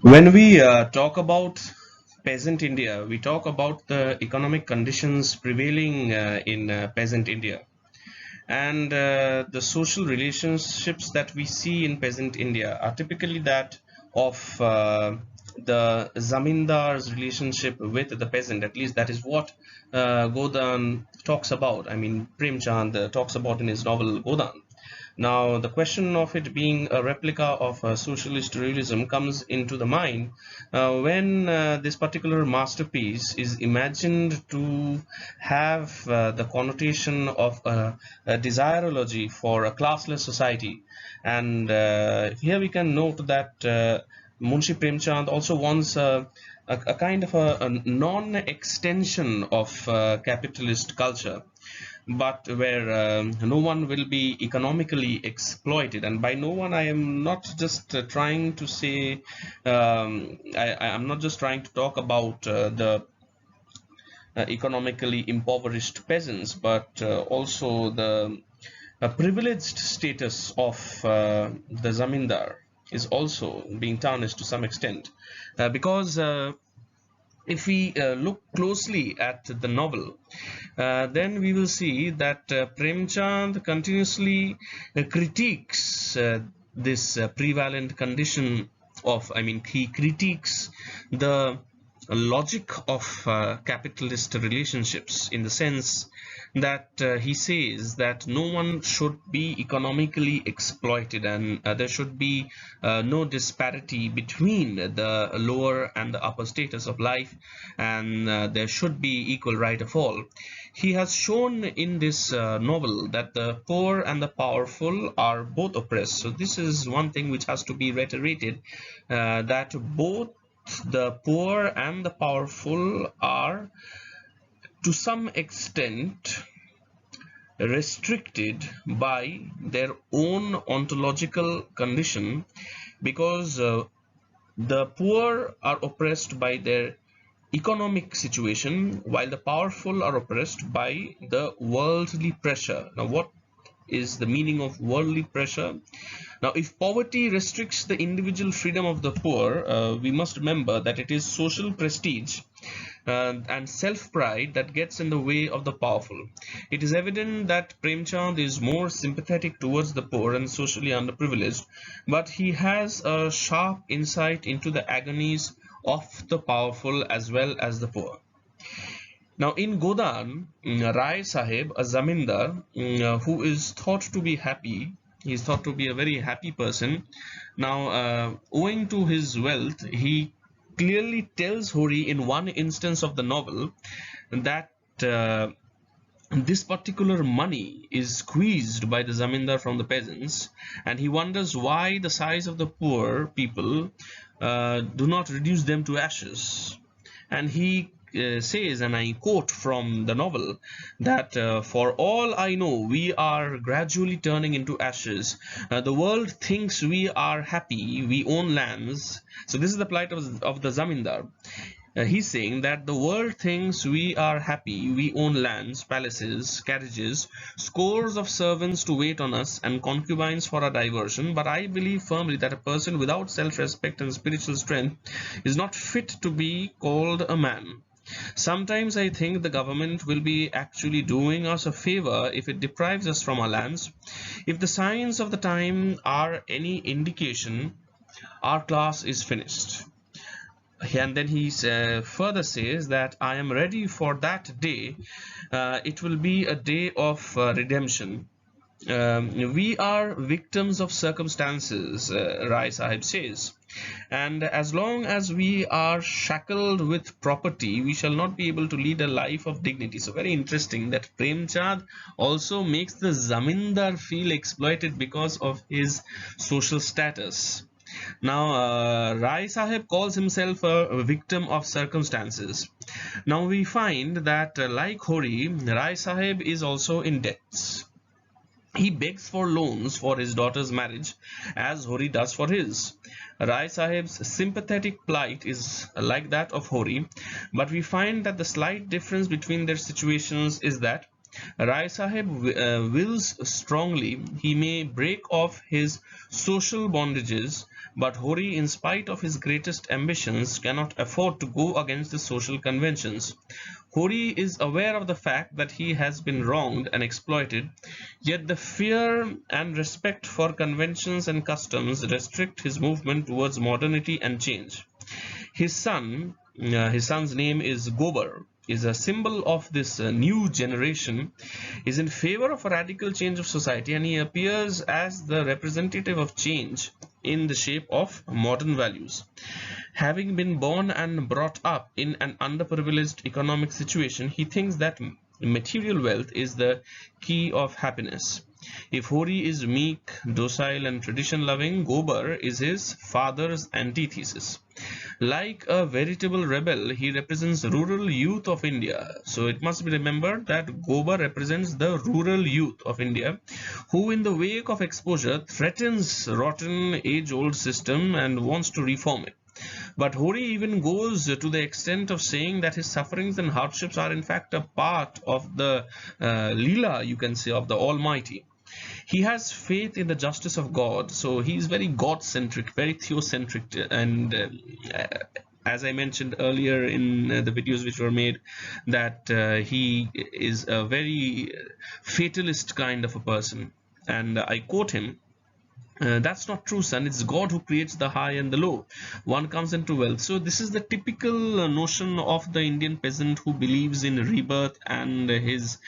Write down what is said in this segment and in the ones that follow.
When we talk about peasant India, we talk about the economic conditions prevailing in peasant India and the social relationships that we see in peasant India are typically that of the zamindar's relationship with the peasant. At least that is what Godan talks about. I mean, Premchand talks about in his novel Godan. Now, the question of it being a replica of socialist realism comes into the mind when this particular masterpiece is imagined to have the connotation of a desirology for a classless society. And here we can note that Munshi Premchand also wants a kind of a non-extension of capitalist culture, but where no one will be economically exploited. And by no one, I am not just trying to say, I am not just trying to talk about the economically impoverished peasants, but also the privileged status of the zamindar is also being tarnished to some extent, because if we look closely at the novel, then we will see that Premchand continuously critiques this prevalent condition of, I mean, he critiques the logic of capitalist relationships, in the sense that he says that no one should be economically exploited, and there should be no disparity between the lower and the upper status of life, and there should be equal right of all. He has shown in this novel that the poor and the powerful are both oppressed. So this is one thing which has to be reiterated, that both the poor and the powerful are to some extent restricted by their own ontological condition, because the poor are oppressed by their economic situation, while the powerful are oppressed by the worldly pressure. Now, what is the meaning of worldly pressure? Now, if poverty restricts the individual freedom of the poor, we must remember that it is social prestige and self-pride that gets in the way of the powerful. It is evident that Premchand is more sympathetic towards the poor and socially underprivileged, but he has a sharp insight into the agonies of the powerful as well as the poor. Now, in Godan, Rai Sahib, a zamindar who is thought to be happy, he is thought to be a very happy person. Now, owing to his wealth, he clearly tells Hori in one instance of the novel that this particular money is squeezed by the zamindar from the peasants, and he wonders why the size of the poor people do not reduce them to ashes. And he says, and I quote from the novel, that for all I know, we are gradually turning into ashes. The world thinks we are happy, we own lands. So this is the plight of the zamindar. He's saying that the world thinks we are happy, we own lands, palaces, carriages, scores of servants to wait on us, and concubines for our diversion. But I believe firmly that a person without self-respect and spiritual strength is not fit to be called a man. Sometimes I think the government will be actually doing us a favor if it deprives us from our lands. If the signs of the time are any indication, our class is finished. And then he further says that I am ready for that day. It will be a day of redemption. We are victims of circumstances, Rai Sahib says, and as long as we are shackled with property, we shall not be able to lead a life of dignity. So very interesting that Premchand also makes the zamindar feel exploited because of his social status. Now, Rai Sahib calls himself a victim of circumstances. Now we find that, like Hori, Rai Sahib is also in debts. He begs for loans for his daughter's marriage, as Hori does for his. Rai Sahib's sympathetic plight is like that of Hori, but we find that the slight difference between their situations is that Rai Sahib wills strongly he may break off his social bondages, but Hori, in spite of his greatest ambitions, cannot afford to go against the social conventions. Hori is aware of the fact that he has been wronged and exploited, yet the fear and respect for conventions and customs restrict his movement towards modernity and change. His son's name is Gobar, is a symbol of this new generation, is in favor of a radical change of society, and he appears as the representative of change in the shape of modern values. Having been born and brought up in an underprivileged economic situation, he thinks that material wealth is the key of happiness. If Hori is meek, docile, and tradition loving, Gobar is his father's antithesis. Like a veritable rebel, he represents rural youth of India. So it must be remembered that Gobar represents the rural youth of India, who in the wake of exposure threatens rotten age-old system and wants to reform it. But Hori even goes to the extent of saying that his sufferings and hardships are in fact a part of the Leela, you can say, of the Almighty. He has faith in the justice of God, so he is very God-centric, very theocentric, and as I mentioned earlier in the videos which were made, that he is a very fatalist kind of a person. And I quote him, that's not true, son. It's God who creates the high and the low. One comes into wealth. So this is the typical notion of the Indian peasant who believes in rebirth, and his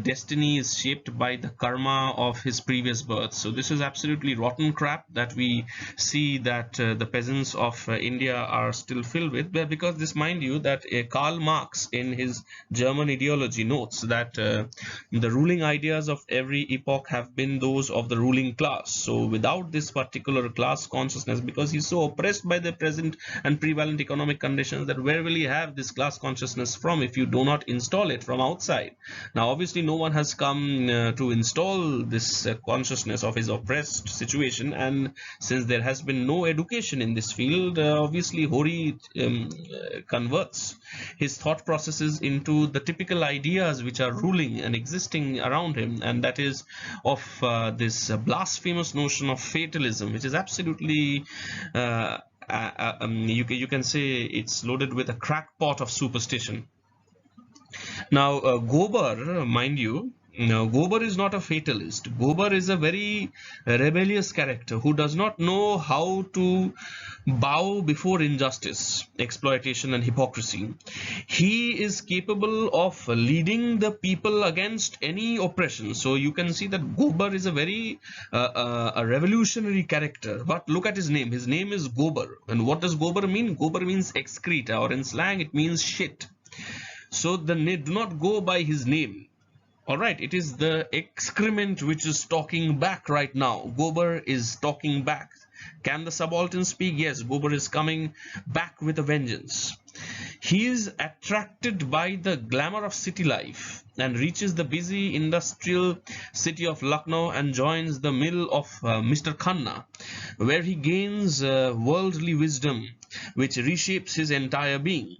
destiny is shaped by the karma of his previous birth. So this is absolutely rotten crap that we see that the peasants of India are still filled with, because this, mind you, that Karl Marx in his German ideology notes that the ruling ideas of every epoch have been those of the ruling class. So without this particular class consciousness, because he's so oppressed by the present and prevalent economic conditions, that where will he have this class consciousness from if you do not install it from outside? Now obviously no one has come to install this consciousness of his oppressed situation, and since there has been no education in this field, obviously Hori converts his thought processes into the typical ideas which are ruling and existing around him, and that is of this blasphemous notion of fatalism, which is absolutely you can say it's loaded with a crackpot of superstition. Now Gobar, mind you, Gobar is not a fatalist. Gobar is a very rebellious character who does not know how to bow before injustice, exploitation, and hypocrisy. He is capable of leading the people against any oppression. So you can see that Gobar is a very a revolutionary character. But look at his name. His name is Gobar. And what does Gobar mean? Gobar means excreta, or in slang it means shit. So do not go by his name. Alright, it is the excrement which is talking back right now. Gobar is talking back. Can the subaltern speak? Yes, Gobar is coming back with a vengeance. He is attracted by the glamour of city life and reaches the busy industrial city of Lucknow and joins the mill of Mr. Khanna, where he gains worldly wisdom which reshapes his entire being.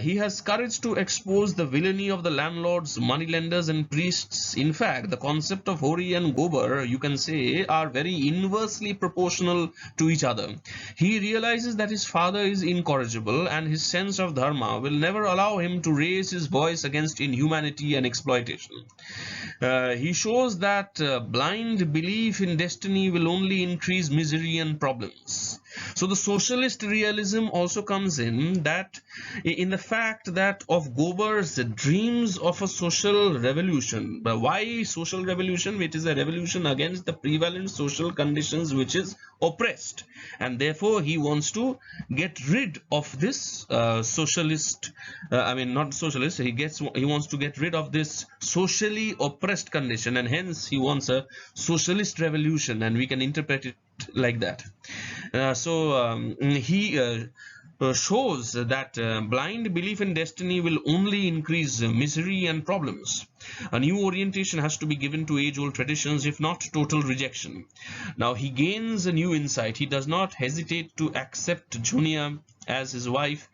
He has courage to expose the villainy of the landlords, moneylenders, and priests. In fact, the concept of Hori and Gobar, you can say, are very inversely proportional to each other. He realizes that his father is incorrigible, and his sense of dharma will never allow him to raise his voice against inhumanity and exploitation. He shows that blind belief in destiny will only increase misery and problems. So the socialist realism also comes in the fact that of Gobar's dreams of a social revolution. But why social revolution? Which is a revolution against the prevalent social conditions which is oppressed, and therefore he wants to get rid of this socialist. Not socialist. He wants to get rid of this socially oppressed condition, and hence he wants a socialist revolution, and we can interpret it like that. He shows that blind belief in destiny will only increase misery and problems. A new orientation has to be given to age-old traditions, if not total rejection. Now he gains a new insight. He does not hesitate to accept Junia as his wife,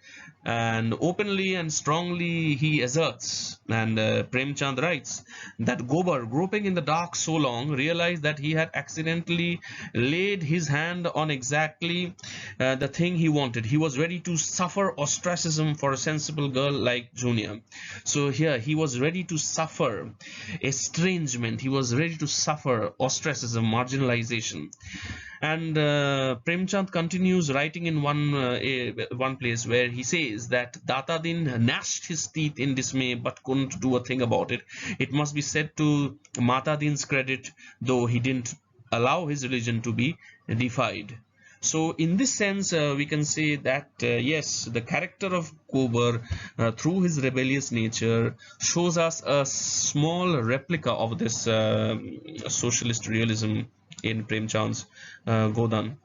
and openly and strongly he asserts, and Premchand writes that Gobar, groping in the dark so long, realized that he had accidentally laid his hand on exactly the thing he wanted. He was ready to suffer ostracism for a sensible girl like Junia. So here he was ready to suffer estrangement, he was ready to suffer ostracism, marginalization. And Premchand continues writing in one place where he says that Datadin gnashed his teeth in dismay but couldn't do a thing about it. It must be said to Matadin's credit, though he didn't allow his religion to be defied. So in this sense, we can say that yes, the character of Gobar, through his rebellious nature, shows us a small replica of this socialist realism in Premchand's Godan.